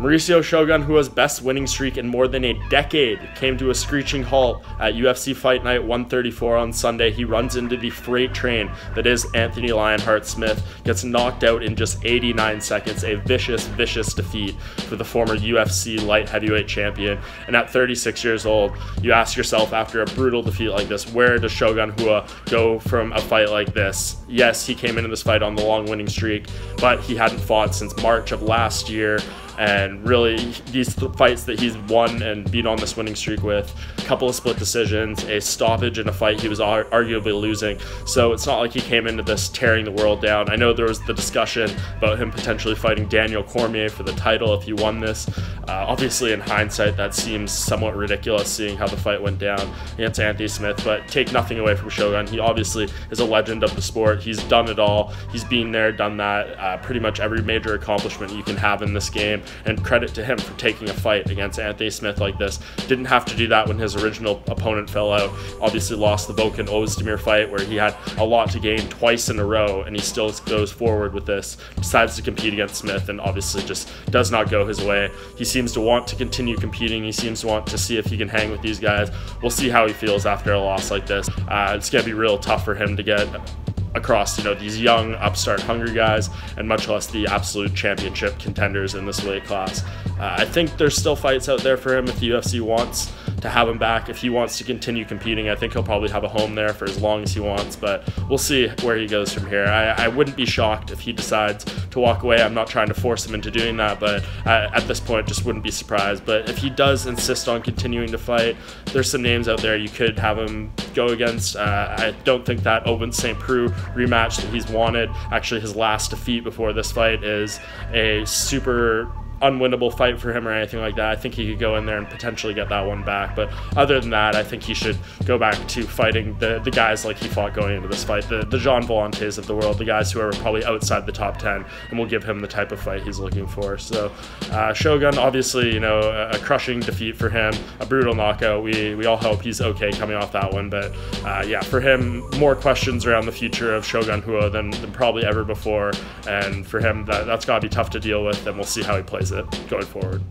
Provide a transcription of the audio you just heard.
Mauricio Shogun Rua's best winning streak in more than a decade came to a screeching halt at UFC Fight Night 134 on Sunday. He runs into the freight train that is Anthony Lionheart Smith, gets knocked out in just 89 seconds, a vicious, vicious defeat for the former UFC light heavyweight champion. And at 36 years old, you ask yourself, after a brutal defeat like this, where does Shogun Rua go from a fight like this? Yes, he came into this fight on the long winning streak, but he hadn't fought since March of last year. And really, these fights that he's won and beat on this winning streak with, a couple of split decisions, a stoppage in a fight he was arguably losing. So it's not like he came into this tearing the world down. I know there was the discussion about him potentially fighting Daniel Cormier for the title if he won this. Obviously, in hindsight, that seems somewhat ridiculous, seeing how the fight went down against Anthony Smith. But take nothing away from Shogun. He obviously is a legend of the sport. He's done it all. He's been there, done that. Pretty much every major accomplishment you can have in this game. And credit to him for taking a fight against Anthony Smith like this. Didn't have to do that when his original opponent fell out. Obviously lost the Volkan Ozdemir fight where he had a lot to gain twice in a row, and he still goes forward with this, decides to compete against Smith, and obviously just does not go his way. He seems to want to continue competing. He seems to want to see if he can hang with these guys. We'll see how he feels after a loss like this. It's going to be real tough for him to get across, these young, upstart, hungry guys, and much less the absolute championship contenders in this weight class. I think there's still fights out there for him if the UFC wants to have him back. If he wants to continue competing, I think he'll probably have a home there for as long as he wants, but we'll see where he goes from here. I wouldn't be shocked if he decides to walk away. I'm not trying to force him into doing that, but at this point, just wouldn't be surprised. But if he does insist on continuing to fight, there's some names out there you could have him go against. I don't think that Owen St. Preux rematch that he's wanted, actually his last defeat before this fight, is a super unwinnable fight for him or anything like that. I think he could go in there and potentially get that one back, but other than that, I think he should go back to fighting the guys like he fought going into this fight, the Jean Volontés of the world, the guys who are probably outside the top 10, and will give him the type of fight he's looking for. So Shogun, obviously, a crushing defeat for him, a brutal knockout. We all hope he's okay coming off that one, but yeah, for him, more questions around the future of Shogun Rua than probably ever before, and for him, that's got to be tough to deal with, and we'll see how he plays it going forward.